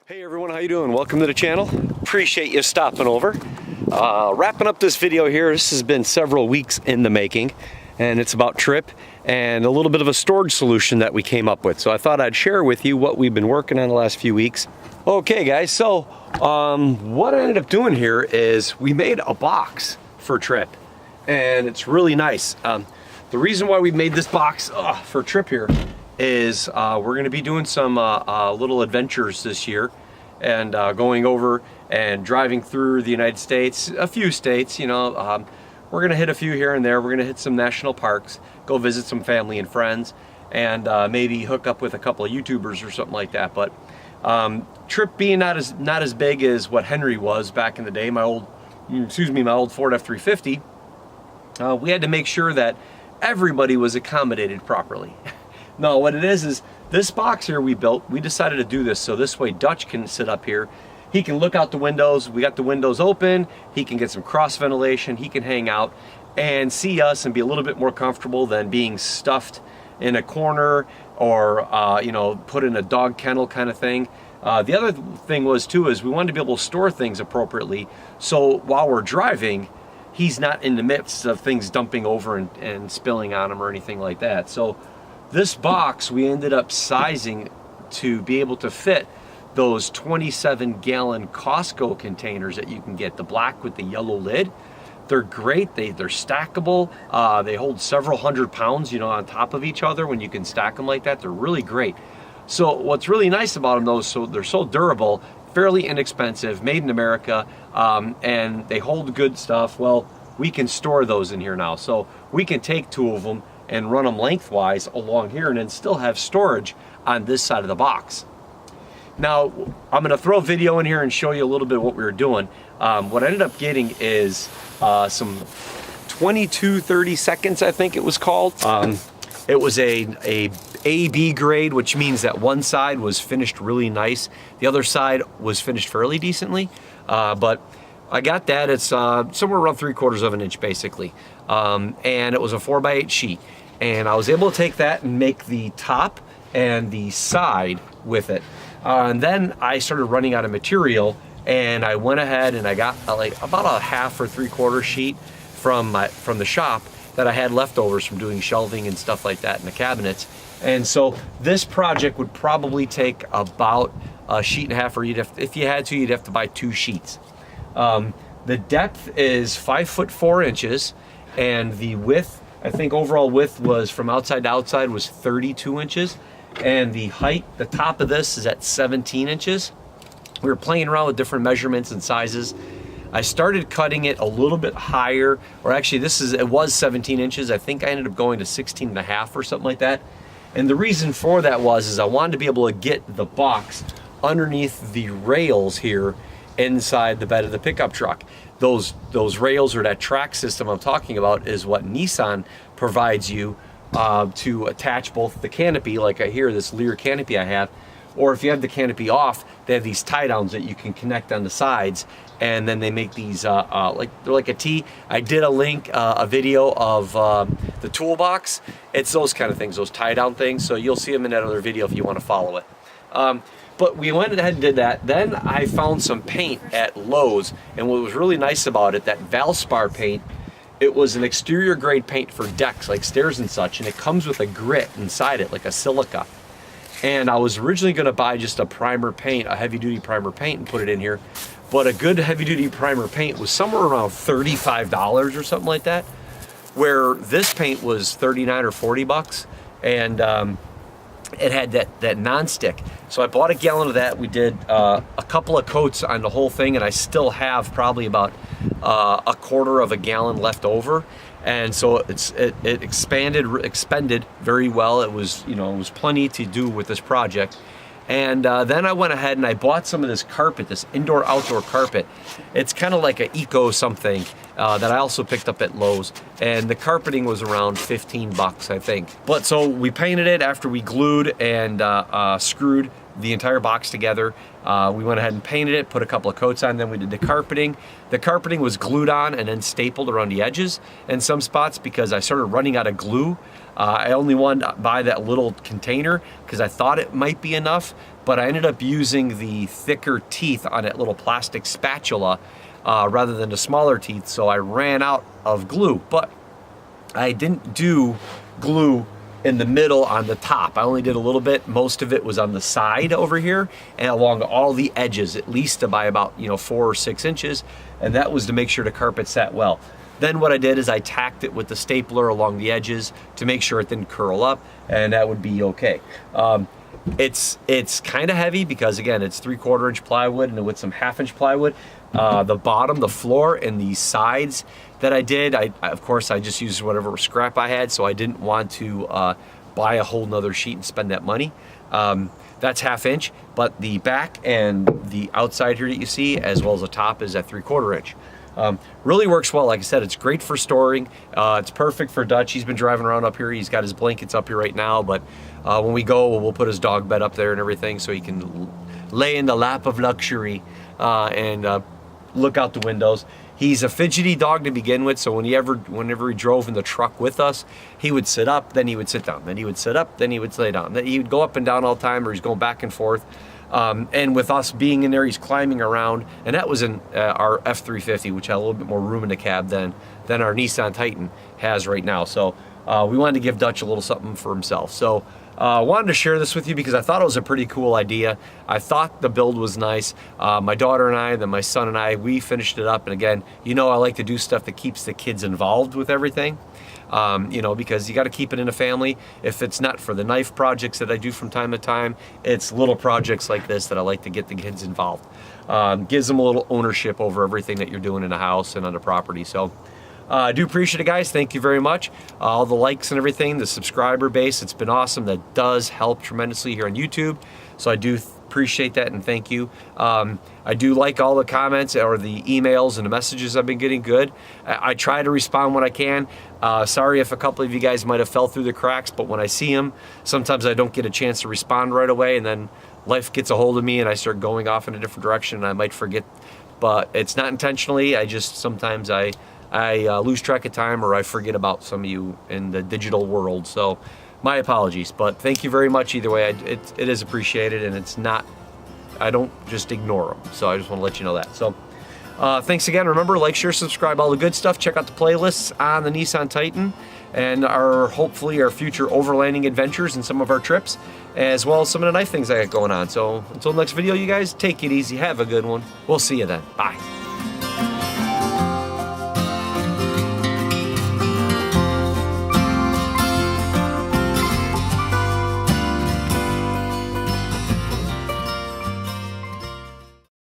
Hey everyone, how you doing? Welcome to the channel. Appreciate you stopping over. Wrapping up this video here. This has been several weeks in the making, and it's about Trip and a little bit of a storage solution that we came up with. So I thought I'd share with you what we've been working on the last few weeks. Okay guys, so what I ended up doing here is we made a box for Trip, and it's really nice. The reason why we made this box for Trip here is we're going to be doing some little adventures this year, and going over and driving through the United States, a few states, you know. We're going to hit a few here and there. We're going to hit some national parks, go visit some family and friends, and maybe hook up with a couple of YouTubers or something like that. But Trip being not as big as what Henry was back in the day, my old Ford F-350, we had to make sure that everybody was accommodated properly. No, what it is this box here we built, we decided to do this so this way Dutch can sit up here. He can look out the windows. We got the windows open. He can get some cross ventilation. He can hang out and see us and be a little bit more comfortable than being stuffed in a corner or you know, put in a dog kennel kind of thing. The other thing was too is we wanted to be able to store things appropriately, so while we're driving, he's not in the midst of things dumping over and spilling on him or anything like that. So this box we ended up sizing to be able to fit those 27-gallon Costco containers that you can get, the black with the yellow lid. They're great. They're stackable. They hold several hundred pounds, you know, on top of each other when you can stack them like that. They're really great. So what's really nice about them though, so they're so durable, fairly inexpensive, made in America, and they hold good stuff. Well, we can store those in here now. So we can take two of them and run them lengthwise along here and then still have storage on this side of the box. Now, I'm gonna throw a video in here and show you a little bit of what we were doing. What I ended up getting is some 2230 seconds, I think it was called. It was a AB grade, which means that one side was finished really nice. The other side was finished fairly decently, but I got that. It's somewhere around 3/4 of an inch basically. And it was a 4x8 sheet. And I was able to take that and make the top and the side with it. And then I started running out of material, and I went ahead and I got like about a 1/2 or 3/4 sheet from the shop that I had leftovers from doing shelving and stuff like that in the cabinets. And so this project would probably take about a sheet and a half, or if you had to, you'd have to buy 2 sheets. The depth is 5'4" and the width, I think overall width was from outside to outside was 32 inches. And the height, the top of this is at 17 inches. We were playing around with different measurements and sizes. I started cutting it a little bit higher, or actually it was 17 inches. I think I ended up going to 16 and a half or something like that. And the reason for that is I wanted to be able to get the box underneath the rails here inside the bed of the pickup truck. Those rails, or that track system I'm talking about, is what Nissan provides you to attach both the canopy, like I hear this Lear canopy I have, or if you have the canopy off, they have these tie downs that you can connect on the sides, and then they make these they're like a T. I did a video of the toolbox. It's those kind of things, those tie down things. So you'll see them in that other video if you want to follow it. But we went ahead and did that. Then I found some paint at Lowe's, and what was really nice about it, that Valspar paint, it was an exterior grade paint for decks like stairs and such, and it comes with a grit inside it, like a silica. And I was originally gonna buy just a primer paint, a heavy duty primer paint, and put it in here. But a good heavy duty primer paint was somewhere around $35 or something like that, where this paint was 39 or 40 bucks. And it had that non-stick. So I bought a gallon of that. We did a couple of coats on the whole thing, and I still have probably about a 1/4 of a gallon left over. And so it expended very well. It was, you know, it was plenty to do with this project. And then I went ahead and I bought some of this carpet, this indoor-outdoor carpet. It's kind of like an eco something that I also picked up at Lowe's. And the carpeting was around 15 bucks, I think. But so we painted it after we glued and screwed the entire box together. We went ahead and painted it, put a couple of coats on, then we did the carpeting. The carpeting was glued on and then stapled around the edges in some spots because I started running out of glue. I only wanted to buy that little container because I thought it might be enough, but I ended up using the thicker teeth on that little plastic spatula rather than the smaller teeth, so I ran out of glue. But I didn't do glue in the middle on the top. I only did a little bit. Most of it was on the side over here and along all the edges, at least by about 4 or 6 inches, and that was to make sure the carpet sat well. Then what I did is I tacked it with the stapler along the edges to make sure it didn't curl up, and that would be okay. It's kind of heavy because, again, it's 3/4 inch plywood and with some 1/2 inch plywood. The bottom, the floor, and the sides that I did, of course I just used whatever scrap I had, so I didn't want to buy a whole nother sheet and spend that money. That's 1/2 inch, but the back and the outside here that you see, as well as the top, is at 3/4 inch. Really works well. Like I said, it's great for storing. It's perfect for Dutch. He's been driving around up here. He's got his blankets up here right now, but when we go, we'll put his dog bed up there and everything so he can lay in the lap of luxury and look out the windows. He's a fidgety dog to begin with, so whenever he drove in the truck with us, he would sit up, then he would sit down, then he would sit up, then he would lay down. Then he would go up and down all the time, or he's going back and forth. And with us being in there, he's climbing around, and that was in our F350, which had a little bit more room in the cab than our Nissan Titan has right now. So we wanted to give Dutch a little something for himself. So wanted to share this with you because I thought it was a pretty cool idea. I thought the build was nice. My daughter and I, then my son and I, we finished it up. And again, I like to do stuff that keeps the kids involved with everything. Because you got to keep it in a family. If it's not for the knife projects that I do from time to time, it's little projects like this that I like to get the kids involved. Gives them a little ownership over everything that you're doing in the house and on the property. So I do appreciate it, guys. Thank you very much. All the likes and everything, the subscriber base, it's been awesome. That does help tremendously here on YouTube. So I do appreciate that and thank you. I do like all the comments or the emails and the messages I've been getting. Good. I try to respond when I can. Sorry if a couple of you guys might have fell through the cracks, but when I see them, sometimes I don't get a chance to respond right away, and then life gets a hold of me and I start going off in a different direction and I might forget. But it's not intentionally. Sometimes I lose track of time, or I forget about some of you in the digital world. So my apologies, but thank you very much either way. It is appreciated, and it's not, I don't just ignore them. So I just want to let you know that. So thanks again. Remember, like, share, subscribe, all the good stuff. Check out the playlists on the Nissan Titan and hopefully our future overlanding adventures and some of our trips, as well as some of the knife things I got going on. So until next video, you guys, take it easy. Have a good one. We'll see you then. Bye.